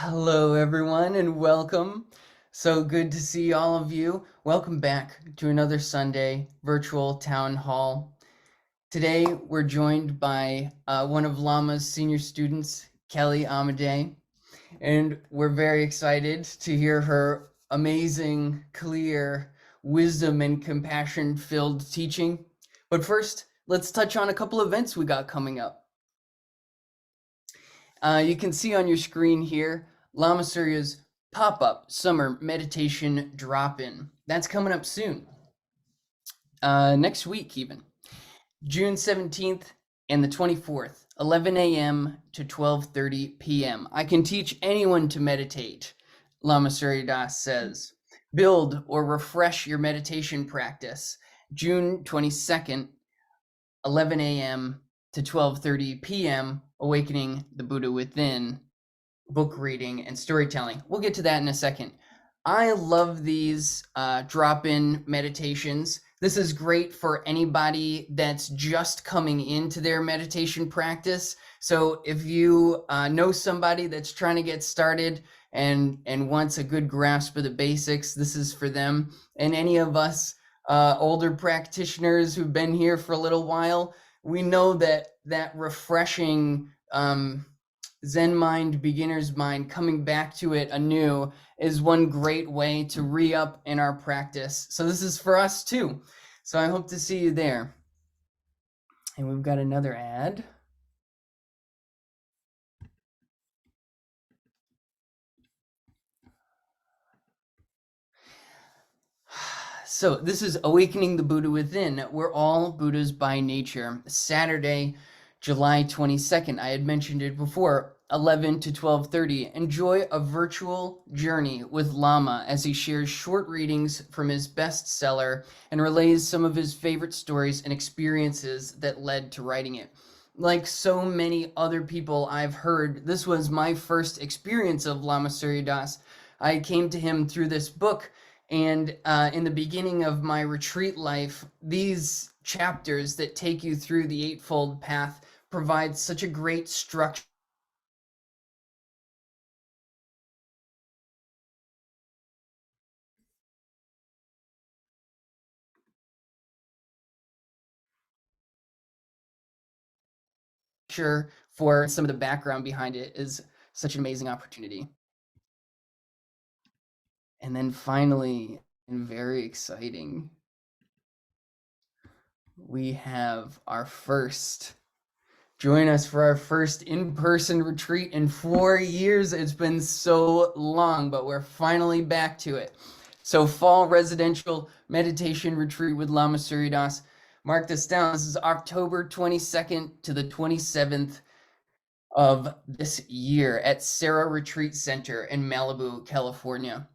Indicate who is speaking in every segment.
Speaker 1: Hello, everyone, and welcome. So good to see all of you. Welcome back to another Sunday virtual town hall. Today, we're joined by one of Llama's senior students, Kelley Amadei, and we're very excited to hear her amazing, clear, wisdom and compassion-filled teaching. But first, let's touch on a couple events we got coming up. You can see on your screen here, Lama Surya's pop-up summer meditation drop-in. That's coming up soon. Next week even. June 17th and the 24th, 11 a.m. to 12:30 p.m. I can teach anyone to meditate, Lama Surya Das says. Build or refresh your meditation practice. June 22nd, 11 a.m. to 12:30 p.m. Awakening the Buddha Within, book reading and storytelling. We'll get to that in a second. I love these drop-in meditations. This is great for anybody that's just coming into their meditation practice. So if you know somebody that's trying to get started and wants a good grasp of the basics, this is for them. And any of us older practitioners who've been here for a little while, we know that refreshing Zen mind, beginner's mind, coming back to it anew is one great way to re-up in our practice. So this is for us too. So I hope to see you there. And we've got another ad. So this is Awakening the Buddha Within. We're all Buddhas by nature. Saturday, July 22nd. I had mentioned it before, 11 to 12:30. Enjoy a virtual journey with Lama as he shares short readings from his bestseller and relays some of his favorite stories and experiences that led to writing it. Like so many other people I've heard, this was my first experience of Lama Surya Das. I came to him through this book, and in the beginning of my retreat life, these chapters that take you through the Eightfold Path provide such a great structure for some of the background behind it is such an amazing opportunity. And then finally, and very exciting, we have our first. Join us for our first in-person retreat in 4 years. It's been so long, but we're finally back to it. So fall residential meditation retreat with Lama Surya Das. Mark this down. This is October 22nd to the 27th of this year at Sarah Retreat Center in Malibu, California.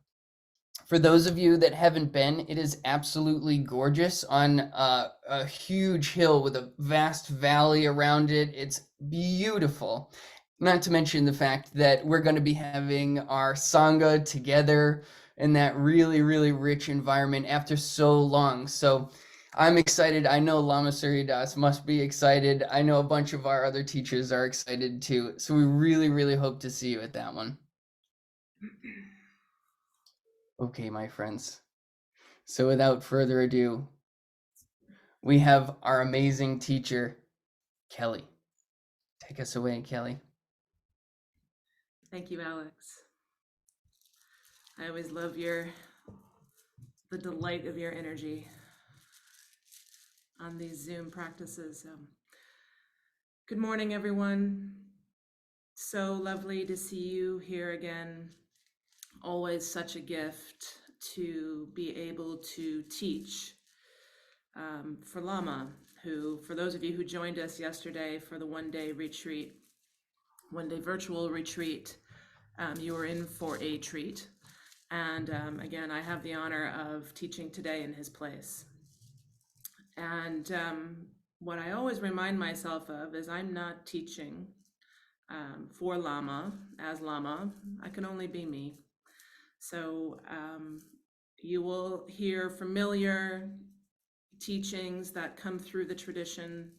Speaker 1: For those of you that haven't been, it is absolutely gorgeous on a huge hill with a vast valley around it. It's beautiful. Not to mention the fact that we're going to be having our Sangha together in that really, really rich environment after so long. So I'm excited. I know Lama Surya Das must be excited. I know a bunch of our other teachers are excited too. So we really, really hope to see you at that one. Okay, my friends. So without further ado, we have our amazing teacher, Kelley. Take us away, Kelley.
Speaker 2: Thank you, Alex. I always love the delight of your energy on these Zoom practices. Good morning, everyone. So lovely to see you here again. Always such a gift to be able to teach for Lama, who, for those of you who joined us yesterday for the one-day retreat, one-day virtual retreat, you were in for a treat. And again, I have the honor of teaching today in his place. And what I always remind myself of is I'm not teaching for Lama, as Lama. I can only be me. So you will hear familiar teachings that come through the tradition,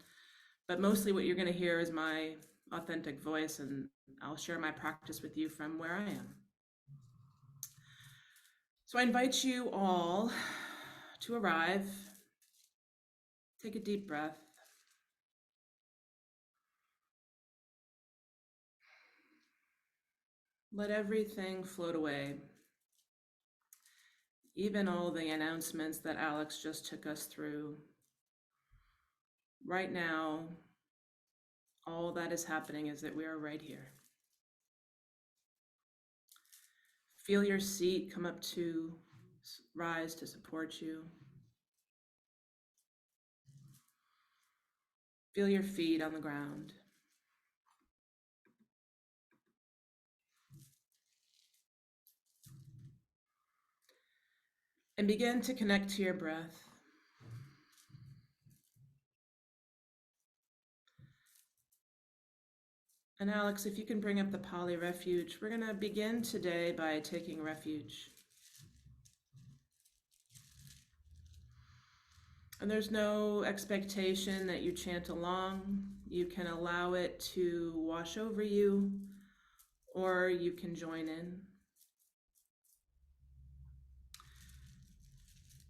Speaker 2: but mostly what you're going to hear is my authentic voice, and I'll share my practice with you from where I am. So I invite you all to arrive. Take a deep breath. Let everything float away. Even all the announcements that Alex just took us through. Right now, all that is happening is that we are right here. Feel your seat come up to rise to support you. Feel your feet on the ground. And begin to connect to your breath. And Alex, if you can bring up the Pali refuge, we're going to begin today by taking refuge. And there's no expectation that you chant along. You can allow it to wash over you, or you can join in.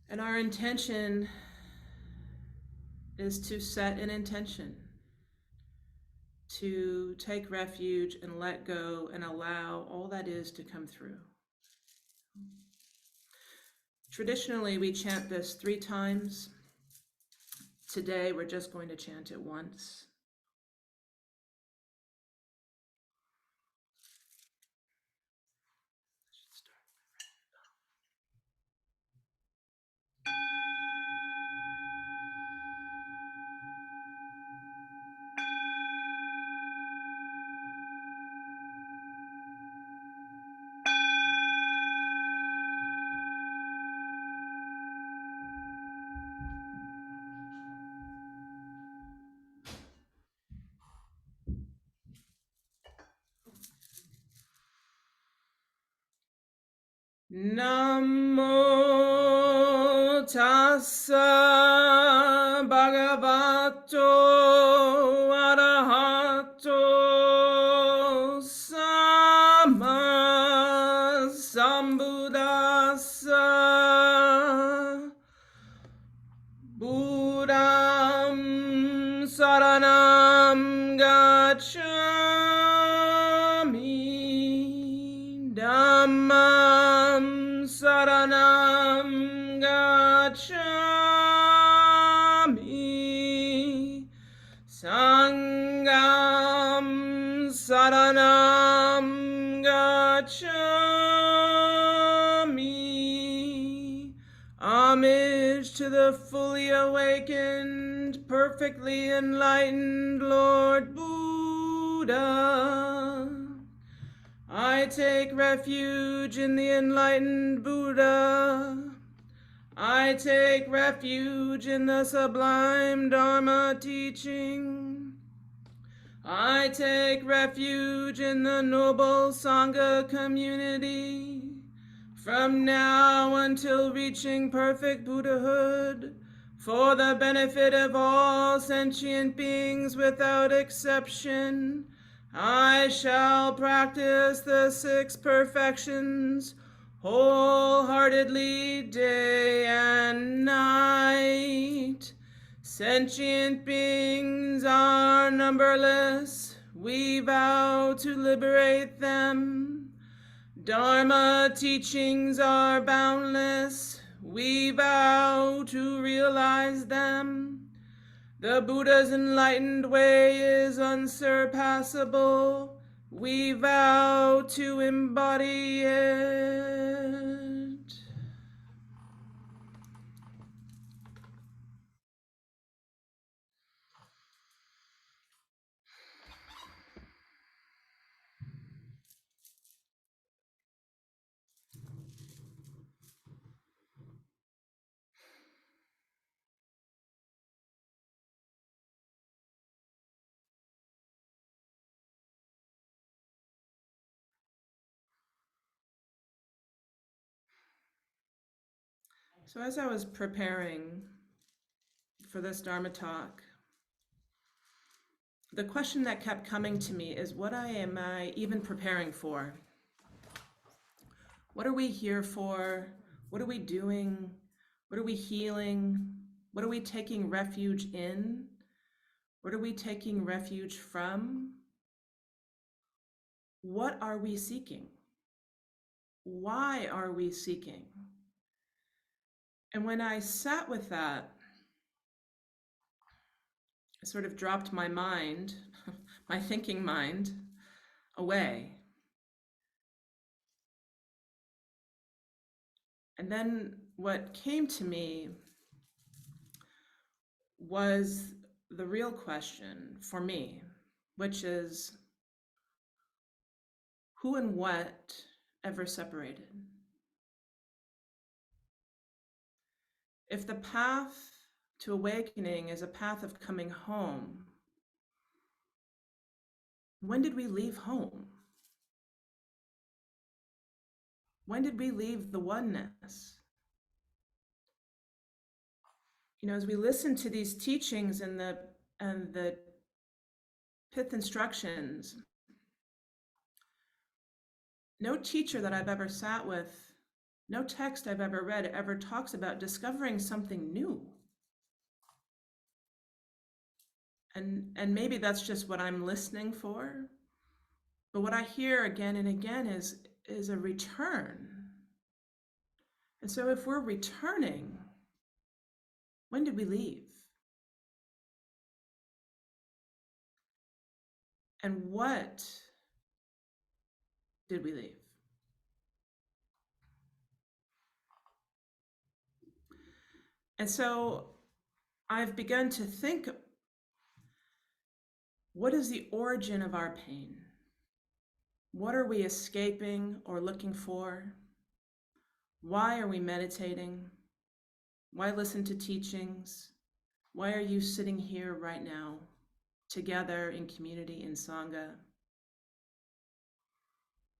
Speaker 2: And our intention is to set an intention to take refuge and let go and allow all that is to come through. Traditionally, we chant this 3 times. Today, we're just going to chant it once. Namo tassa bhagavato arahato sama sambuddhassa buddham saranam gacchami dhammam saranam gacchami sangham saranam gacchami. Homage to the fully awakened, perfectly enlightened Lord Buddha. I take refuge in the enlightened Buddha. I take refuge in the sublime Dharma teaching. I take refuge in the noble Sangha community. From now until reaching perfect Buddhahood, for the benefit of all sentient beings without exception, I shall practice the 6 perfections wholeheartedly day and night. Sentient beings are numberless. We vow to liberate them. Dharma teachings are boundless. We vow to realize them. The Buddha's enlightened way is unsurpassable. We vow to embody it. So as I was preparing for this Dharma talk, the question that kept coming to me is, what am I even preparing for? What are we here for? What are we doing? What are we healing? What are we taking refuge in? What are we taking refuge from? What are we seeking? Why are we seeking? And when I sat with that, I sort of dropped my mind, my thinking mind, away. And then what came to me was the real question for me, which is, who and what ever separated? If the path to awakening is a path of coming home, when did we leave home? When did we leave the oneness? You know, as we listen to these teachings and the pith instructions, no teacher that I've ever sat with, no text I've ever read ever talks about discovering something new. And maybe that's just what I'm listening for. But what I hear again and again is a return. And so if we're returning, when did we leave? And what did we leave? And so I've begun to think, what is the origin of our pain? What are we escaping or looking for? Why are we meditating? Why listen to teachings? Why are you sitting here right now, together in community, in Sangha?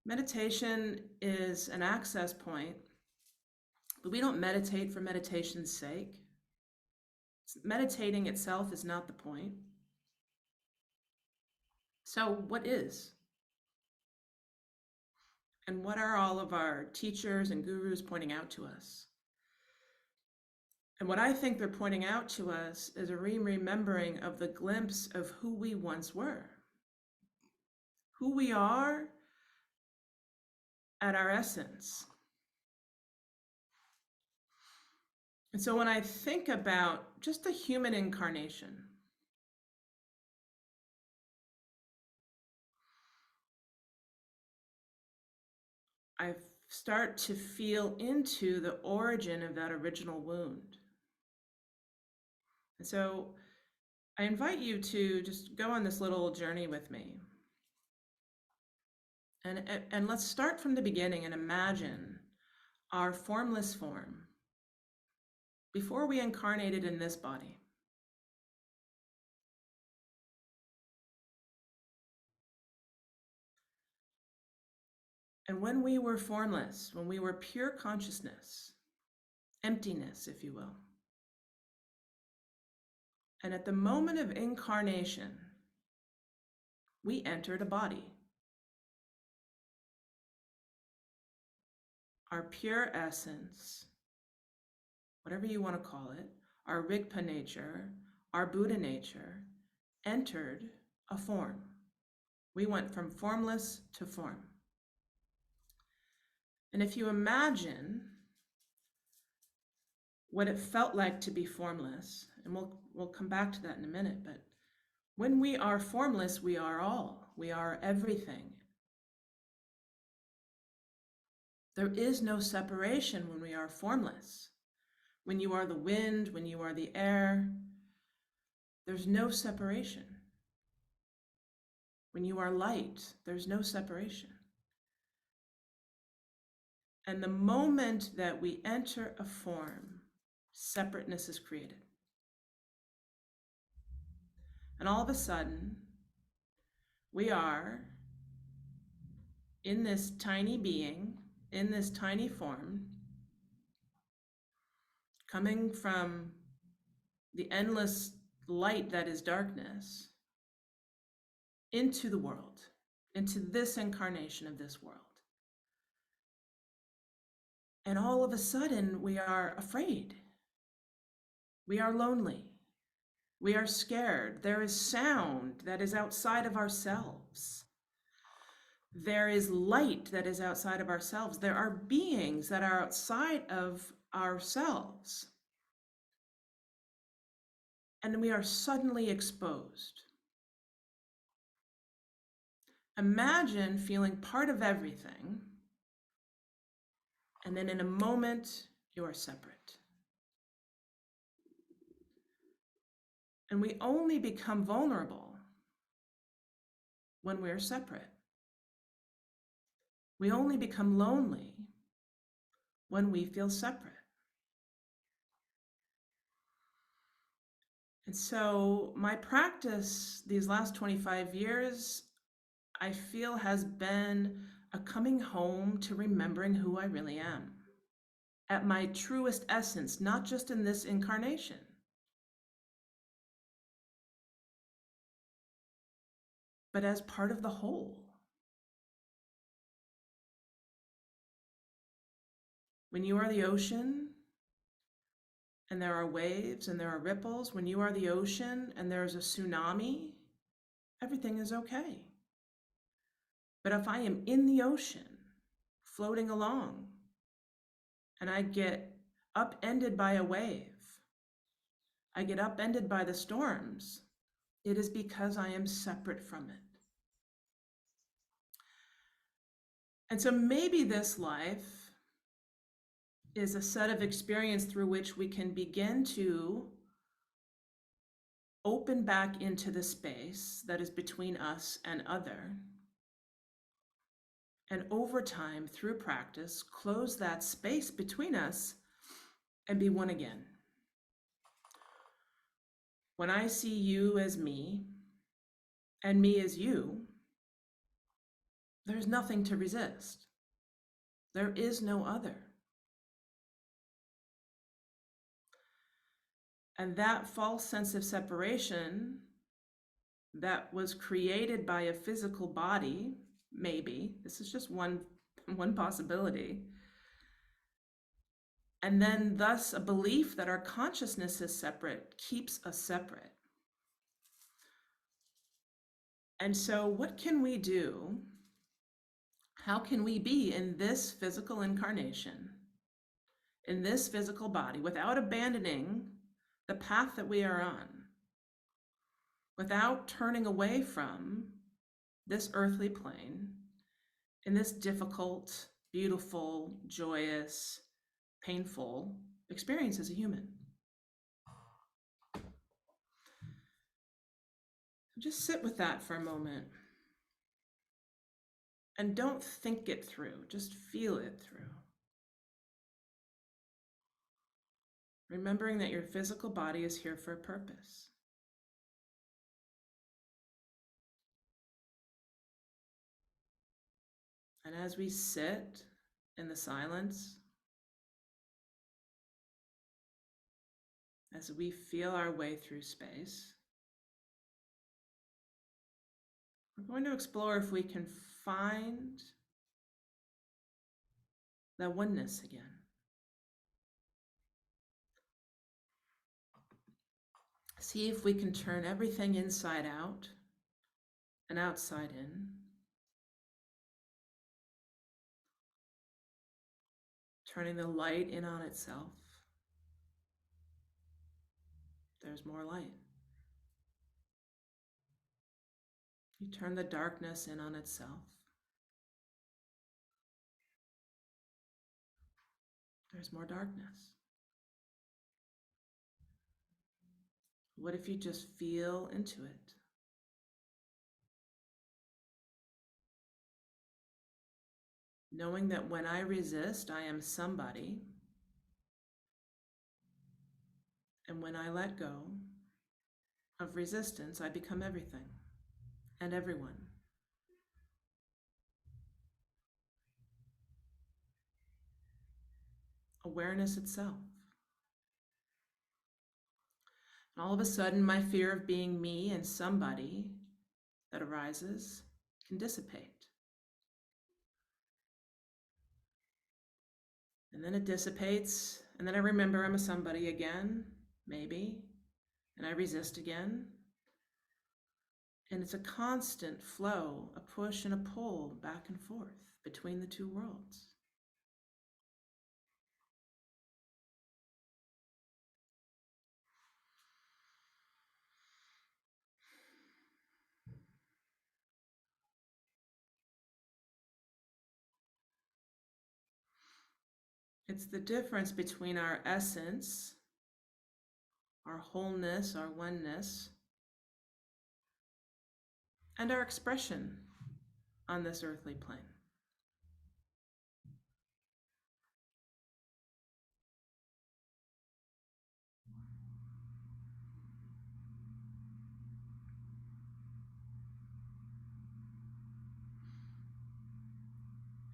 Speaker 2: Meditation is an access point, but we don't meditate for meditation's sake. Meditating itself is not the point. So what is? And what are all of our teachers and gurus pointing out to us? And what I think they're pointing out to us is a remembering of the glimpse of who we once were, who we are at our essence. And so when I think about just the human incarnation, I start to feel into the origin of that original wound. And so I invite you to just go on this little journey with me. And let's start from the beginning and imagine our formless form before we incarnated in this body. And when we were formless, when we were pure consciousness, emptiness, if you will, and at the moment of incarnation, we entered a body. Our pure essence, whatever you want to call it, our Rigpa nature, our Buddha nature, entered a form. We went from formless to form. And if you imagine what it felt like to be formless, and we'll come back to that in a minute, but when we are formless, we are all, we are everything. There is no separation when we are formless. When you are the wind, when you are the air, there's no separation. When you are light, there's no separation. And the moment that we enter a form, separateness is created. And all of a sudden, we are in this tiny being, in this tiny form, coming from the endless light that is darkness, into the world, into this incarnation of this world. And all of a sudden, we are afraid. We are lonely. We are scared. There is sound that is outside of ourselves. There is light that is outside of ourselves. There are beings that are outside of ourselves. And we are suddenly exposed. Imagine feeling part of everything, and then in a moment, you are separate. And we only become vulnerable when we're separate. We only become lonely when we feel separate. And so my practice these last 25 years, I feel, has been a coming home to remembering who I really am at my truest essence, not just in this incarnation. But as part of the whole. When you are the ocean and there are waves and there are ripples, when you are the ocean and there is a tsunami, everything is okay. But if I am in the ocean, floating along, and I get upended by a wave, I get upended by the storms, it is because I am separate from it. And so maybe this life is a set of experience through which we can begin to open back into the space that is between us and other. And over time, through practice, close that space between us and be one again. When I see you as me and me as you, there's nothing to resist. There is no other. And that false sense of separation that was created by a physical body, maybe, this is just one possibility, and then thus a belief that our consciousness is separate keeps us separate. And so what can we do? How can we be in this physical incarnation, in this physical body, without abandoning the path that we are on, without turning away from this earthly plane, in this difficult, beautiful, joyous, painful experience as a human? Just sit with that for a moment. And don't think it through, just feel it through. Remembering that your physical body is here for a purpose. And as we sit in the silence, as we feel our way through space, we're going to explore if we can find that oneness again. See if we can turn everything inside out and outside in. Turning the light in on itself. There's more light. You turn the darkness in on itself. There's more darkness. What if you just feel into it? Knowing that when I resist, I am somebody. And when I let go of resistance, I become everything and everyone. Awareness itself. And all of a sudden, my fear of being me and somebody that arises can dissipate. And then it dissipates, and then I remember I'm a somebody again, maybe, and I resist again. And it's a constant flow, a push and a pull back and forth between the two worlds. It's the difference between our essence, our wholeness, our oneness, and our expression on this earthly plane.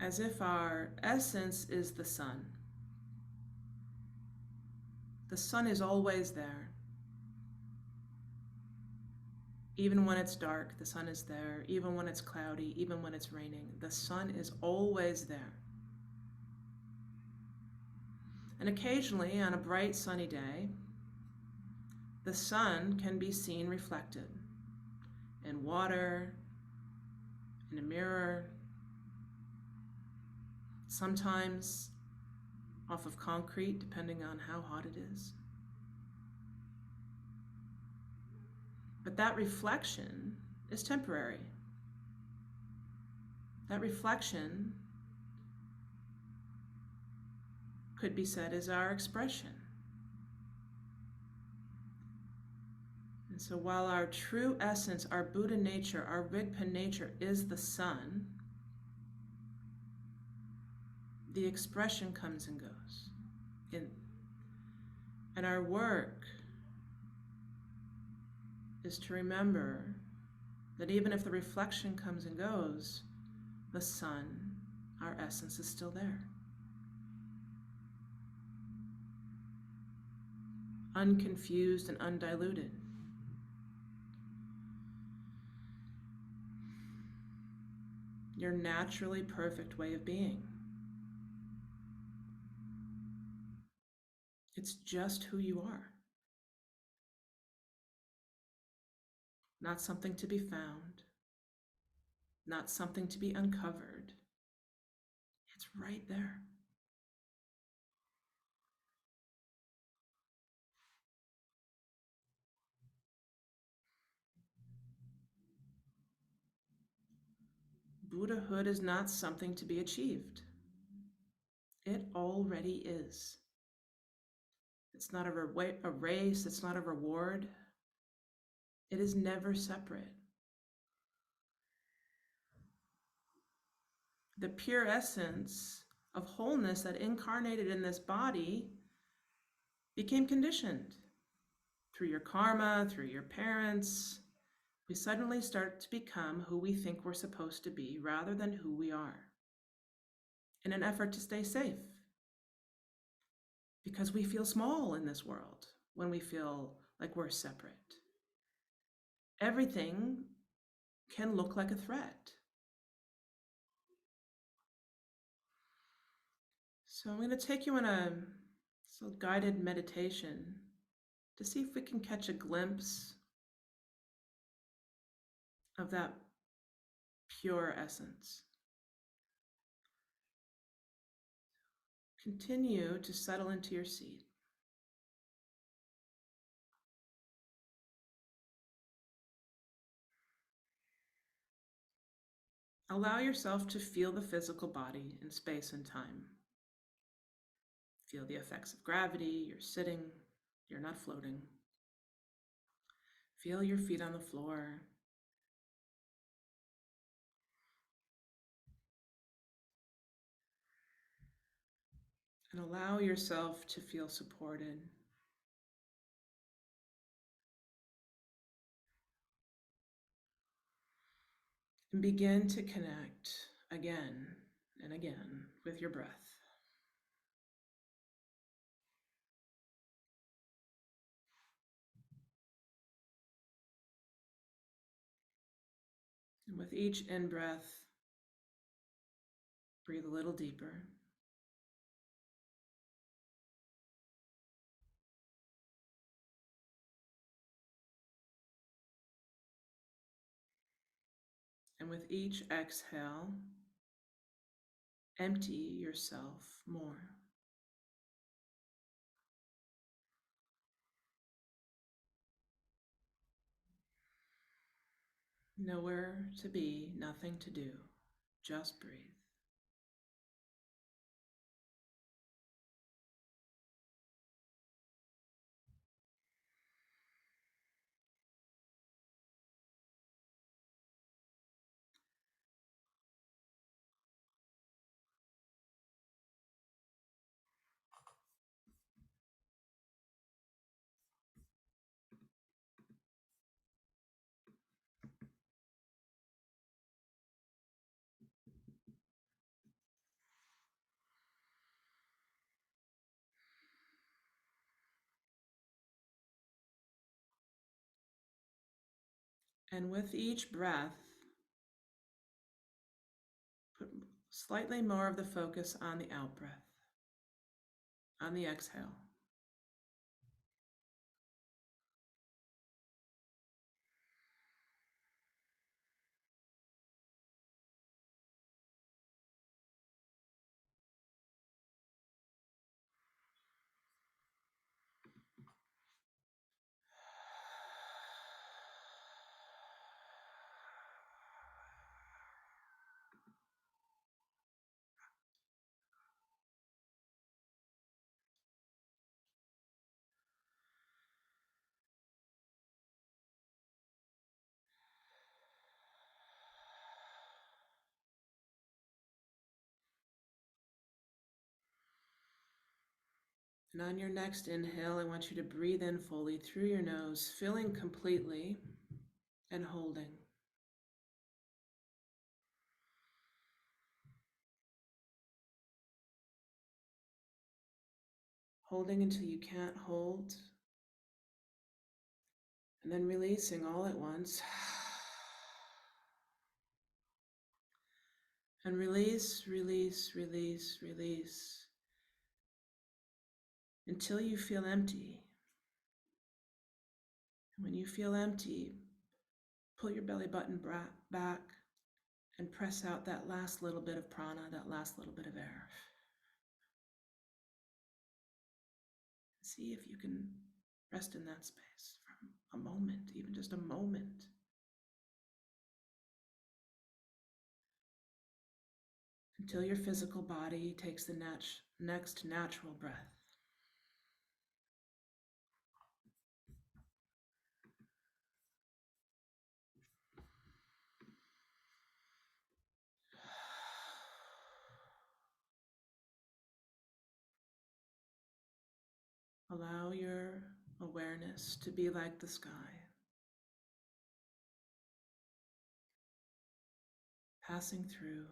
Speaker 2: As if our essence is the sun. The sun is always there. Even when it's dark, the sun is there. Even when it's cloudy, even when it's raining, the sun is always there. And occasionally, on a bright sunny day, the sun can be seen reflected in water, in a mirror, sometimes off of concrete, depending on how hot it is. But that reflection is temporary. That reflection could be said as our expression. And so while our true essence, our Buddha nature, our Rigpa nature is the sun, the expression comes and goes. And our work is to remember that even if the reflection comes and goes, the sun, our essence, is still there. Unconfused and undiluted. Your naturally perfect way of being. It's just who you are. Not something to be found, not something to be uncovered. It's right there. Buddhahood is not something to be achieved. It already is. It's not a race, it's not a reward. It is never separate. The pure essence of wholeness that incarnated in this body became conditioned through your karma, through your parents. We suddenly start to become who we think we're supposed to be rather than who we are, in an effort to stay safe. Because we feel small in this world when we feel like we're separate. Everything can look like a threat. So I'm going to take you on a guided meditation to see if we can catch a glimpse of that pure essence. Continue to settle into your seat. Allow yourself to feel the physical body in space and time. Feel the effects of gravity. You're sitting, you're not floating. Feel your feet on the floor. And allow yourself to feel supported. And begin to connect again and again with your breath. And with each in-breath, breathe a little deeper. And with each exhale, empty yourself more. Nowhere to be, nothing to do, just breathe. And with each breath, put slightly more of the focus on the out breath, on the exhale. And on your next inhale, I want you to breathe in fully through your nose, filling completely and holding. Holding until you can't hold, and then releasing all at once. And release, release, release, release, until you feel empty. And when you feel empty, pull your belly button back and press out that last little bit of prana, that last little bit of air. See if you can rest in that space for a moment, even just a moment. Until your physical body takes the next natural breath. Allow your awareness to be like the sky, passing through,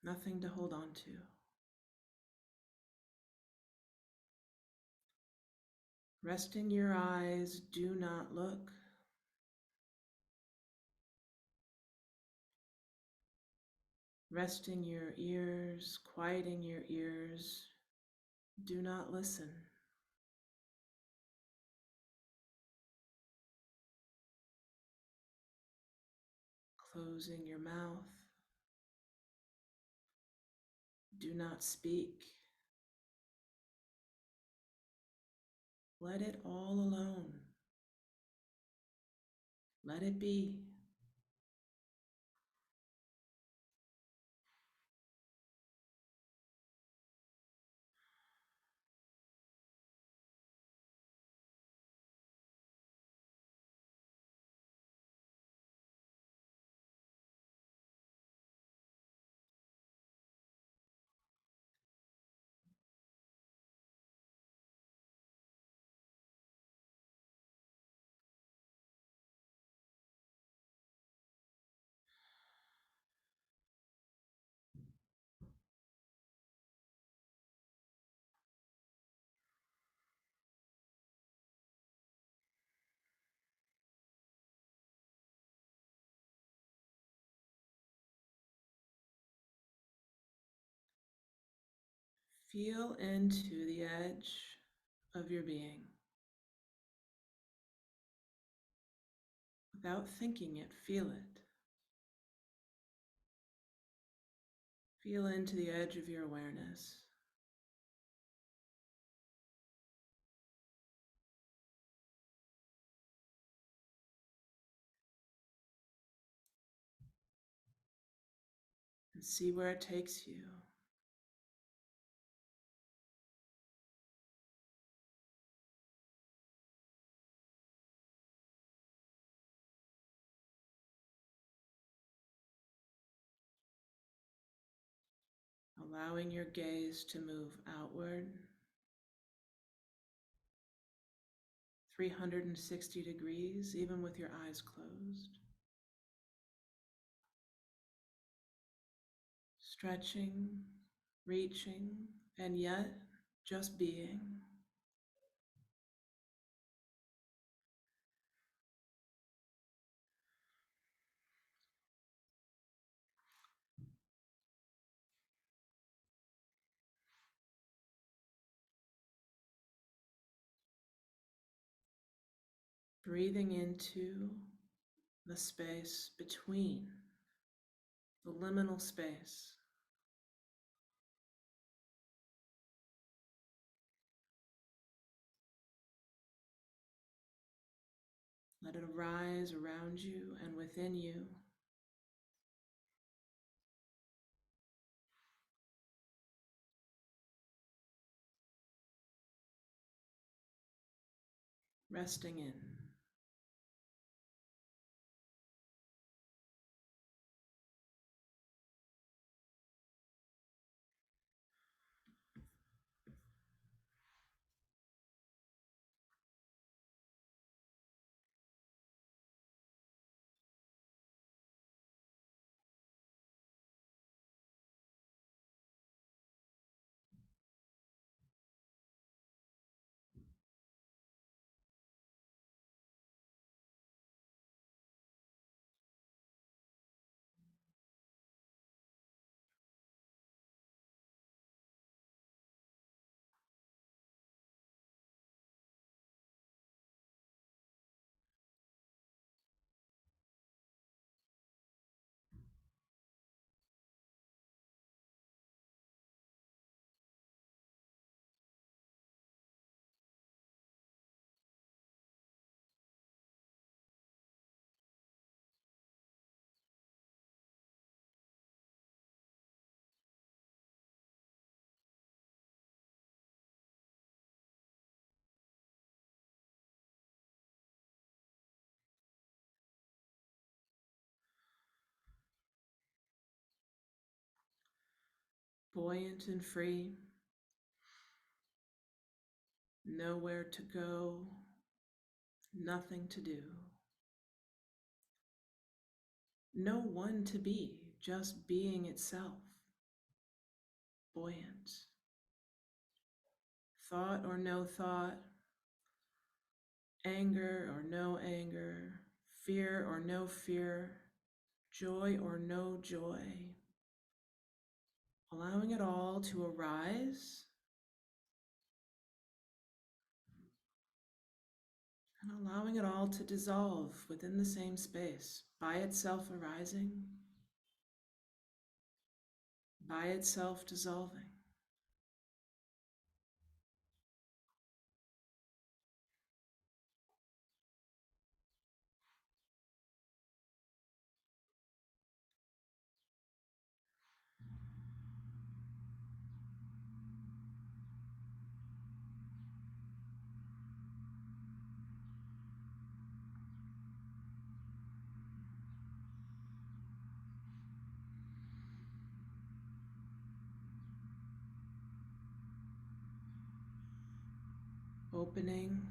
Speaker 2: nothing to hold on to. Resting your eyes, do not look. Resting your ears, quieting your ears, do not listen. Closing your mouth, do not speak. Let it all alone. Let it be. Feel into the edge of your being. Without thinking it, feel it. Feel into the edge of your awareness. And see where it takes you. Allowing your gaze to move outward 360 degrees, even with your eyes closed. Stretching, reaching, and yet just being. Breathing into the space between, the liminal space. Let it arise around you and within you. Resting in. Buoyant and free. Nowhere to go, nothing to do. No one to be, just being itself. Buoyant. Thought or no thought, anger or no anger, fear or no fear, joy or no joy. Allowing it all to arise and allowing it all to dissolve within the same space, by itself arising, by itself dissolving. Opening,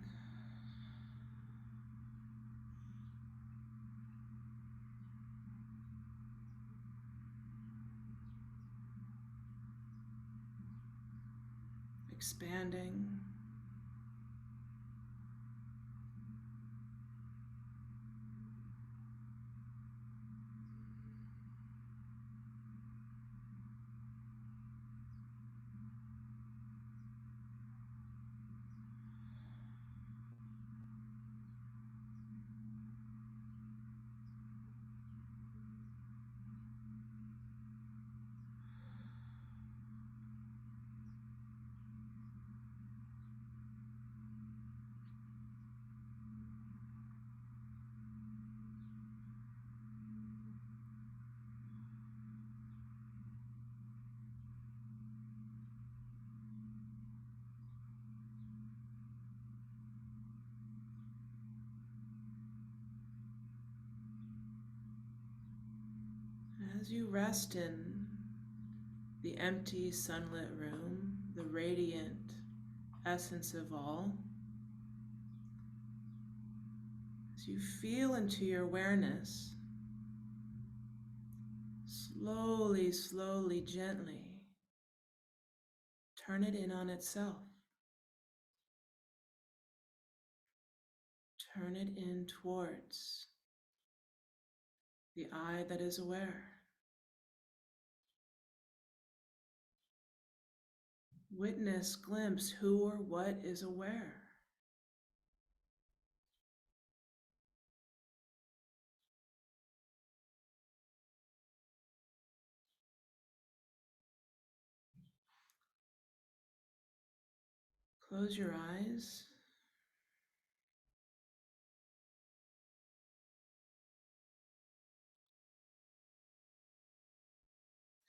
Speaker 2: expanding, As you rest in the empty, sunlit room, the radiant essence of all, as you feel into your awareness, slowly, slowly, gently, turn it in on itself. Turn it in towards the eye that is aware. Witness, glimpse who or what is aware. Close your eyes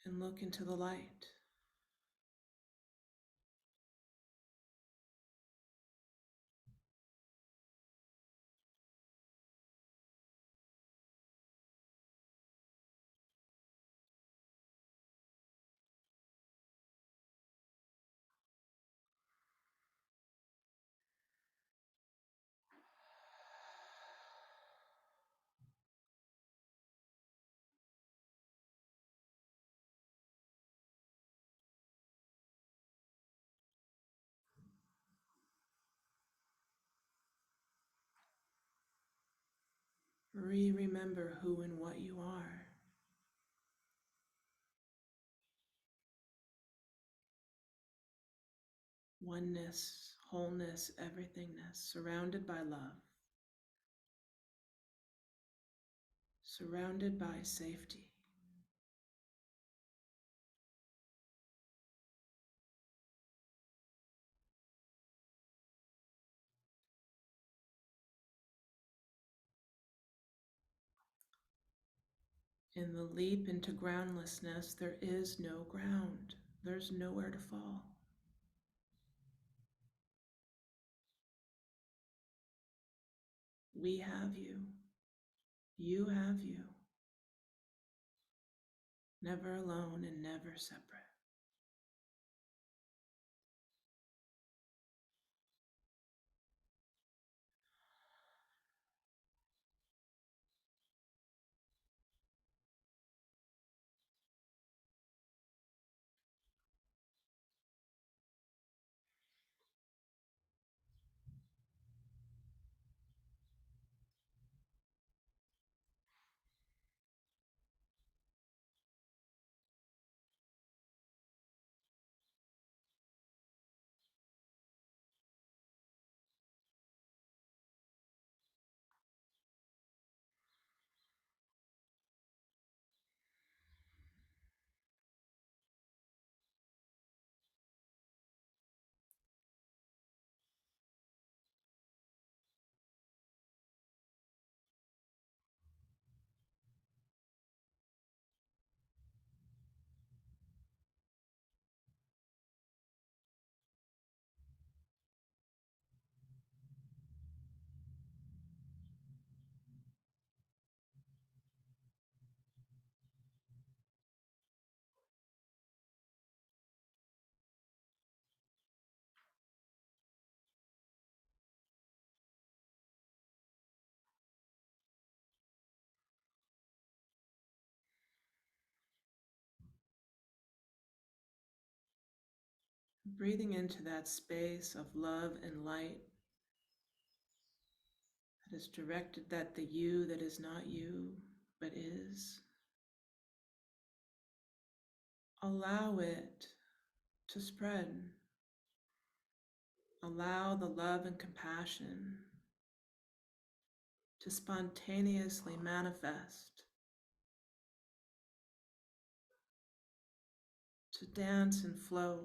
Speaker 2: and look into the light. Remember who and what you are. Oneness, wholeness, everythingness, surrounded by love, surrounded by safety. In the leap into groundlessness, there is no ground. There's nowhere to fall. We have you. You have you. Never alone and never separate. Breathing into that space of love and light that is directed at the you that is not you, but is. Allow it to spread. Allow the love and compassion to spontaneously manifest, to dance and flow.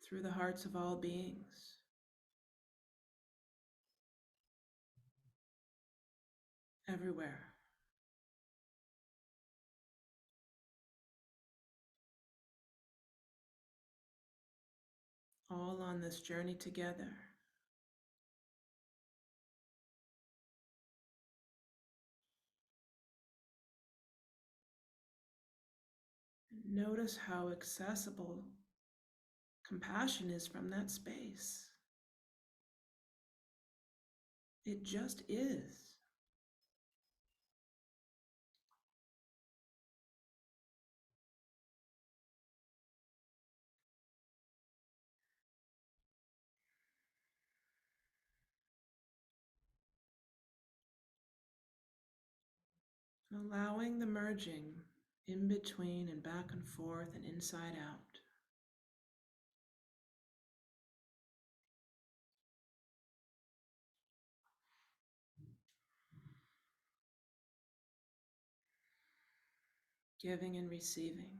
Speaker 2: Through the hearts of all beings, everywhere. All on this journey together. Notice how accessible compassion is from that space. It just is. Allowing the merging in between and back and forth and inside out. Giving and receiving.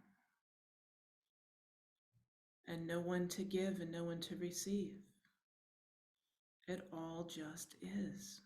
Speaker 2: And no one to give and no one to receive. It all just is.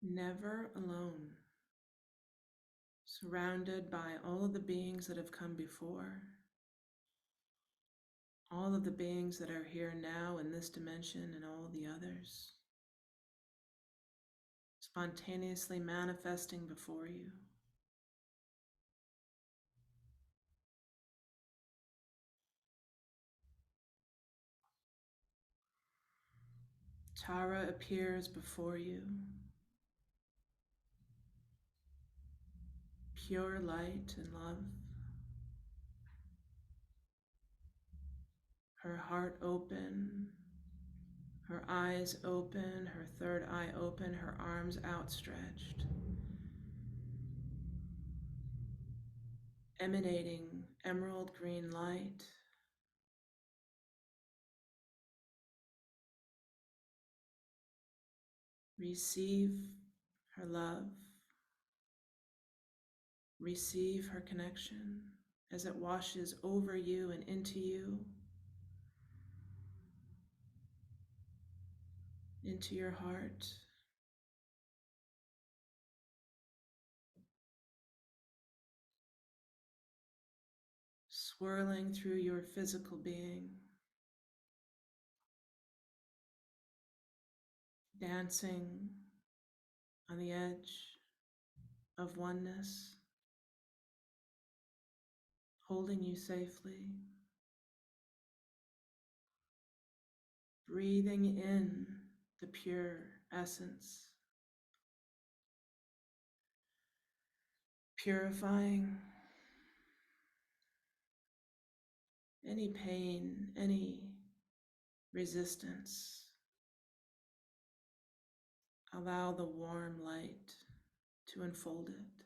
Speaker 2: Never alone. Surrounded by all of the beings that have come before, all of the beings that are here now in this dimension and all the others, spontaneously manifesting before you. Tara appears before you, pure light and love, her heart open, her eyes open, her third eye open, her arms outstretched, emanating emerald green light. Receive her love, receive her connection as it washes over you and into you, into your heart. Swirling through your physical being, dancing on the edge of oneness, holding you safely, breathing in the pure essence, purifying any pain, any resistance. Allow the warm light to enfold it.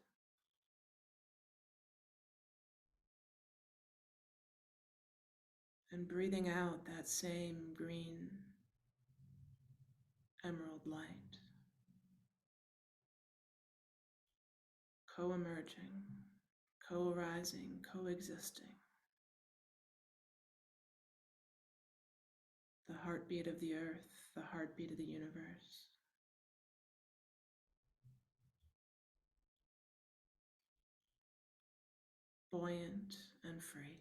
Speaker 2: And breathing out that same green emerald light, co-emerging, co-arising, coexisting. The heartbeat of the earth, the heartbeat of the universe. Buoyant and free.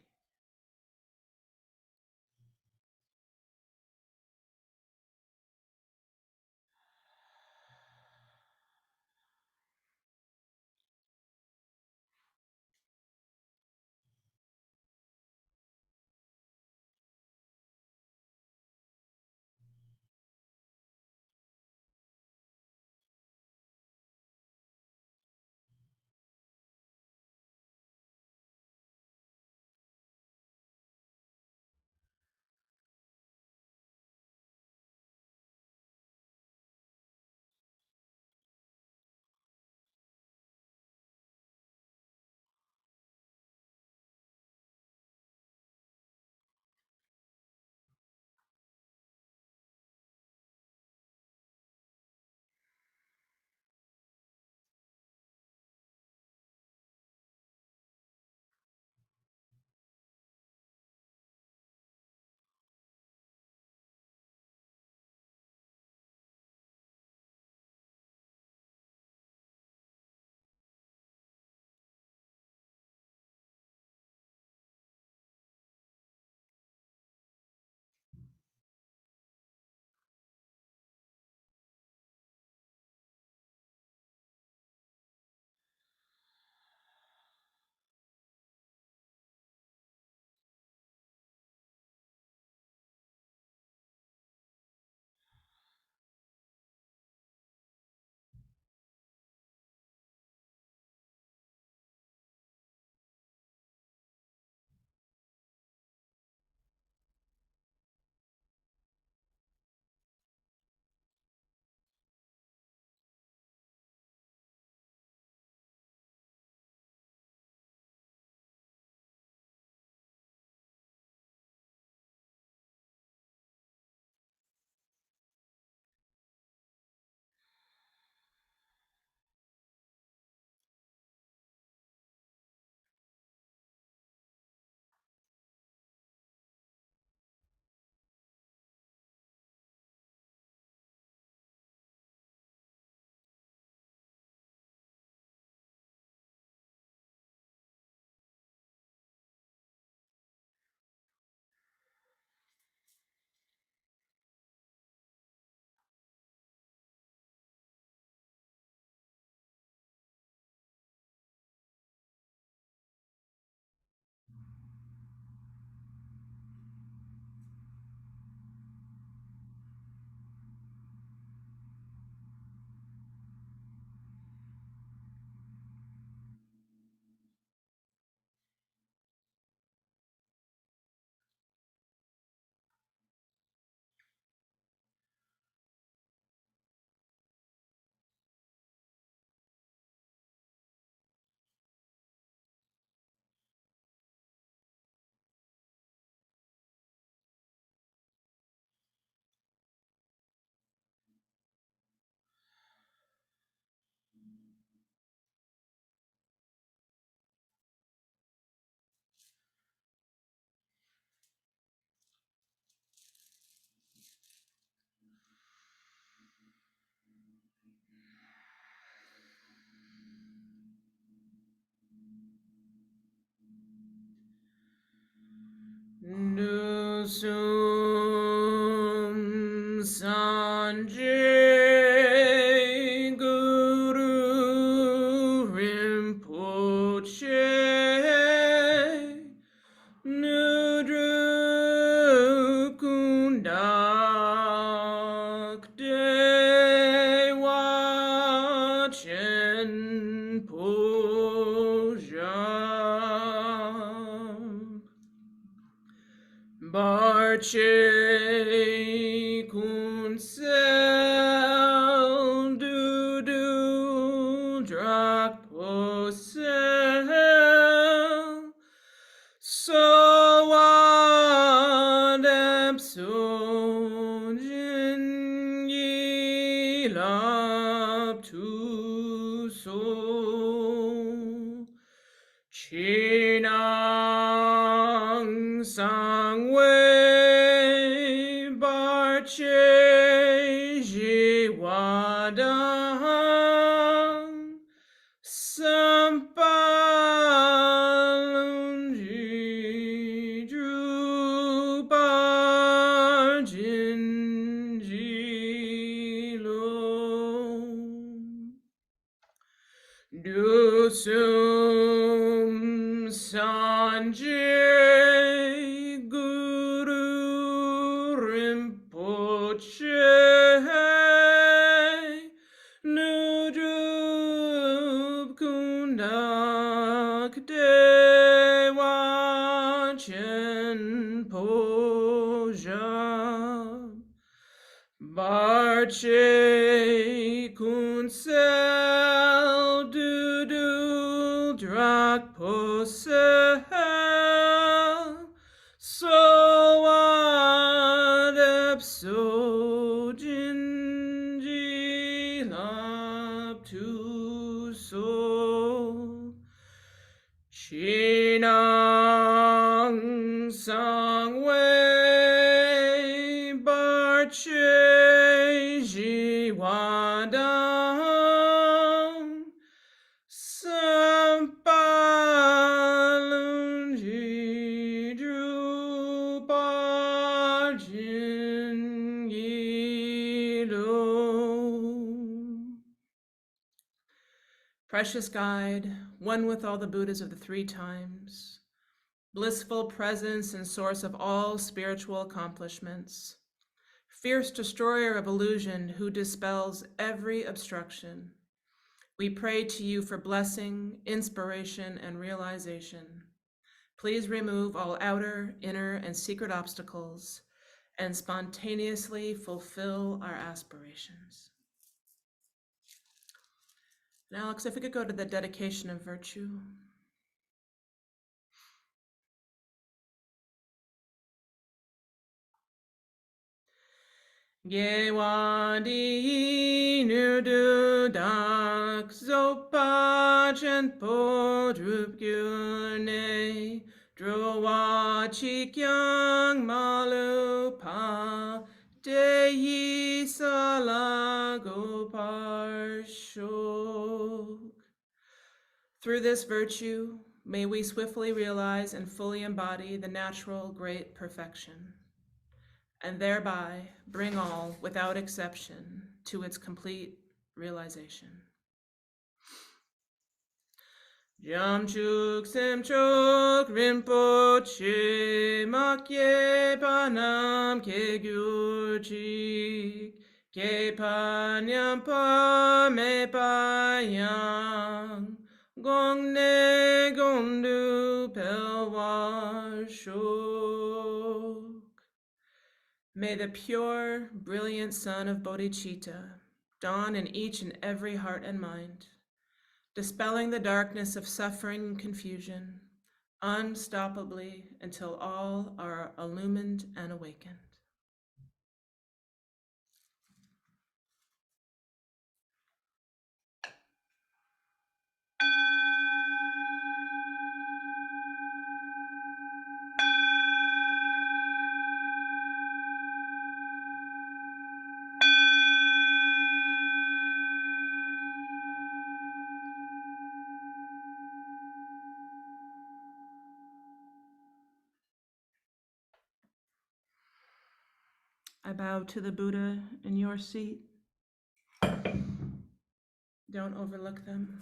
Speaker 2: kunsel du drak posel so adepsogin yilap tu so Chinang sangwei barche jiwadang sampalunji drupajin jilo Dusum Sanjay Guru Rinpoche Nudrup Kundak Dewa Chen Poja Barche kunsel dudul drak posel so adepsogin jilap tu so Chinang sangwei barche jiwadang sampalunji drupajin yilo. Precious guide, one with all the Buddhas of the three times, blissful presence and source of all spiritual accomplishments, fierce destroyer of illusion who dispels every obstruction, we pray to you for blessing, inspiration, and realization. Please remove all outer, inner, and secret obstacles and spontaneously fulfill our aspirations. And Alex, if we could go to the dedication of virtue. Gewadi nudu dak zopa chen po drup gyune drowa chikyang malupa dehi salago parshok. Through this virtue, may we swiftly realize and fully embody the natural great perfection, and thereby bring all, without exception, to its complete realization. Jamchuk Semchok Rinpoche Makye Panam Ke Gyurchik Ke Panyam Pa Me Payang Gong Ne Gondu Pelwar Shok. May the pure, brilliant sun of bodhicitta dawn in each and every heart and mind, dispelling the darkness of suffering and confusion, unstoppably until all are illumined and awakened. I bow to the Buddha in your seat. Don't overlook them.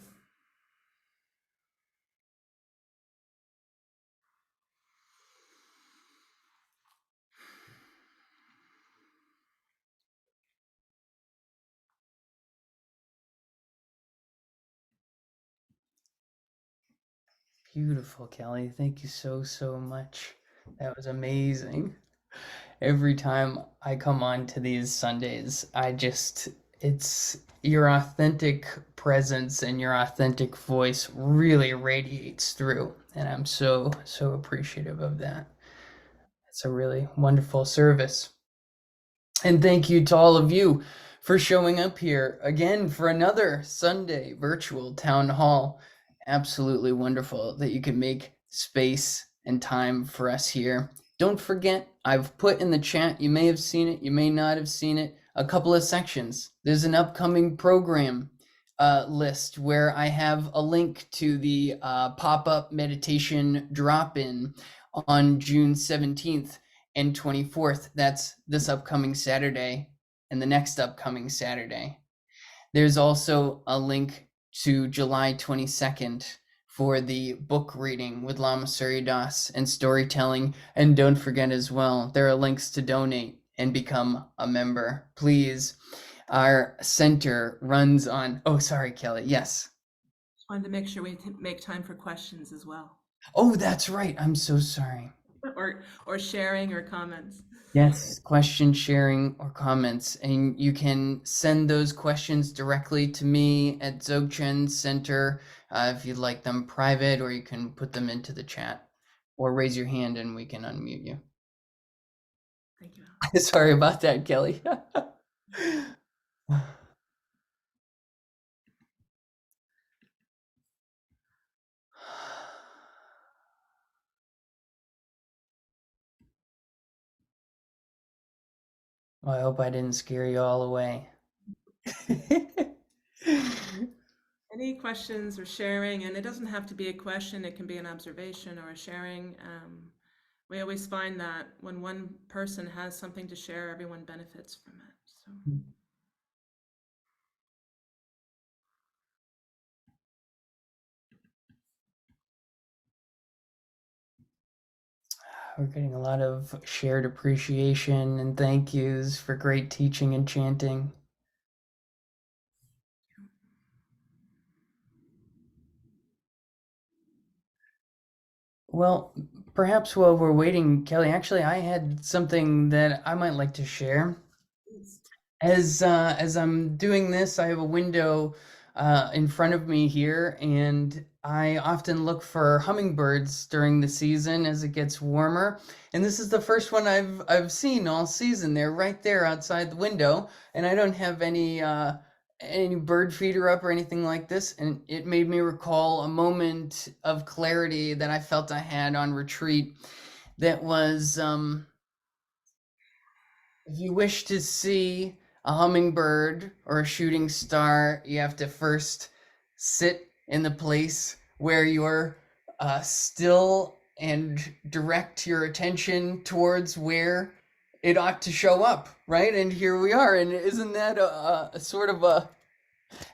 Speaker 1: Beautiful, Kelley. Thank you so much. That was amazing. every time I come on to these Sundays. It's your authentic presence and your authentic voice really radiates through, and I'm so appreciative of that. It's a really wonderful service. And thank you to all of you for showing up here again for another Sunday virtual town hall. Absolutely wonderful that you can make space and time for us here. Don't forget, I've put in the chat, you may have seen it, you may not have seen it, a couple of sections. There's an upcoming program list where I have a link to the pop-up meditation drop-in on June 17th and 24th. That's this upcoming Saturday and the next upcoming Saturday. There's also a link to July 22nd for the book reading with Lama Surya Das and storytelling. And don't forget as well, there are links to donate and become a member. Please. Our center runs on, oh, sorry, Kelley. Yes.
Speaker 2: Just wanted to make sure we make time for questions as well.
Speaker 1: Oh, that's right. I'm so sorry.
Speaker 2: Or sharing or comments.
Speaker 1: Yes, question sharing or comments, and you can send those questions directly to me at Dzogchen Center if you'd like them private, or you can put them into the chat or raise your hand and we can unmute you.
Speaker 2: Thank you.
Speaker 1: Sorry about that, Kelley. Well, I hope I didn't scare you all away.
Speaker 2: Any questions or sharing, and it doesn't have to be a question, it can be an observation or a sharing. We always find that when one person has something to share, everyone benefits from it. So.
Speaker 1: We're getting a lot of shared appreciation and thank yous for great teaching and chanting. Well, perhaps while we're waiting, Kelley, actually, I had something that I might like to share. As I'm doing this, I have a window in front of me here, and I often look for hummingbirds during the season as it gets warmer. And this is the first one I've seen all season. They're right there outside the window, and I don't have any bird feeder up or anything like this. And it made me recall a moment of clarity that I felt I had on retreat. That was if you wish to see a hummingbird or a shooting star, you have to first sit in the place where you're still and direct your attention towards where it ought to show up, right? And here we are. And isn't that a sort of a,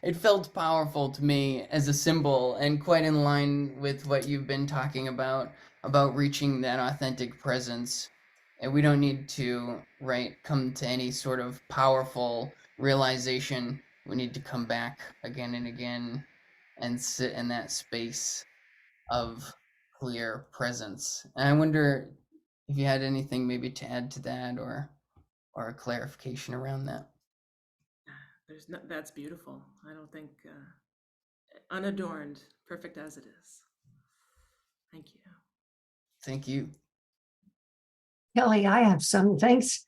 Speaker 1: it felt powerful to me as a symbol and quite in line with what you've been talking about reaching that authentic presence. And we don't need to, right, come to any sort of powerful realization. We need to come back again and again and sit in that space of clear presence. And I wonder if you had anything maybe to add to that or a clarification around that.
Speaker 2: There's no, that's beautiful. I don't think unadorned, perfect as it is. Thank you.
Speaker 1: Thank you.
Speaker 3: Kelley, I have some thanks.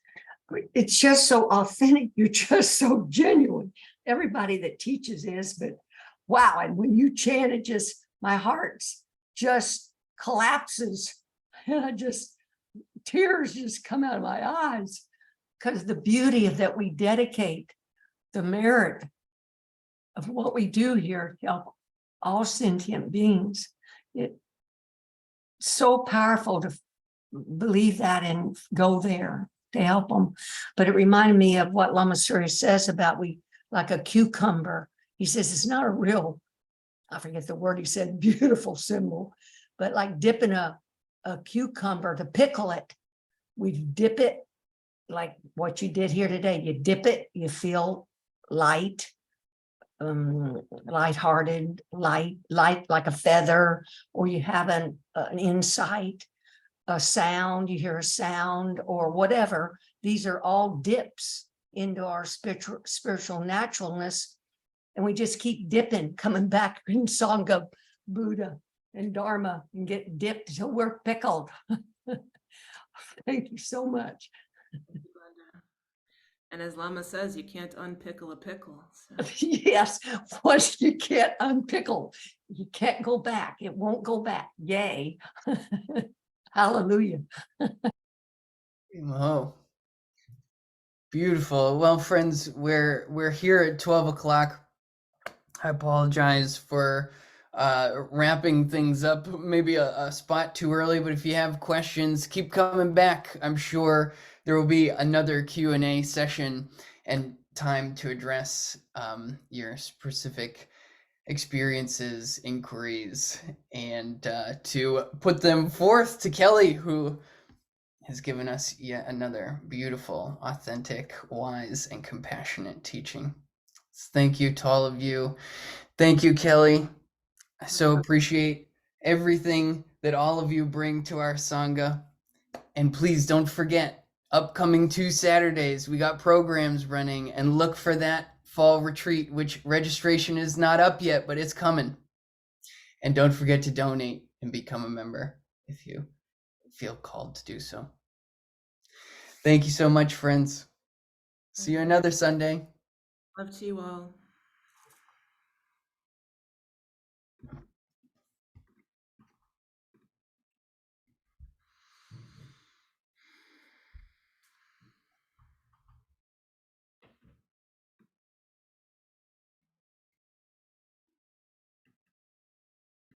Speaker 3: It's just so authentic. You're just so genuine. Everybody that teaches is, but wow. And when you chant, it just, my heart just collapses. And tears just come out of my eyes because the beauty of that we dedicate the merit of what we do here to help all sentient beings. It's so powerful to believe that and go there to help them. But it reminded me of what Lama Surya says about we like a cucumber. He says it's not a real, I forget the word he said, beautiful symbol, but like dipping a cucumber to pickle it. We dip it like what you did here today. You dip it, you feel light, lighthearted, light like a feather, or you have an insight. a sound, you hear a sound or whatever. These are all dips into our spiritual naturalness. And we just keep dipping, coming back in Sangha, Buddha, and Dharma, and get dipped till we're pickled. Thank you so much.
Speaker 2: Glenda. And as Lama says, you can't unpickle a pickle. So.
Speaker 3: Yes, once you can't unpickle, you can't go back. It won't go back. Yay. Hallelujah.
Speaker 1: Oh, beautiful. Well, friends, we're here at 12 o'clock. I apologize for wrapping things up, maybe a spot too early, but if you have questions, keep coming back. I'm sure there will be another Q&A session and time to address your specific experiences, inquiries, and to put them forth to Kelley, who has given us yet another beautiful, authentic, wise, and compassionate teaching. Thank you to all of you. Thank you, Kelley. I so appreciate everything that all of you bring to our Sangha. And please don't forget, upcoming 2 Saturdays, we got programs running, and look for that fall retreat, which registration is not up yet, but it's coming. And don't forget to donate and become a member if you feel called to do so. Thank you so much, friends. See you another Sunday.
Speaker 2: Love to you all.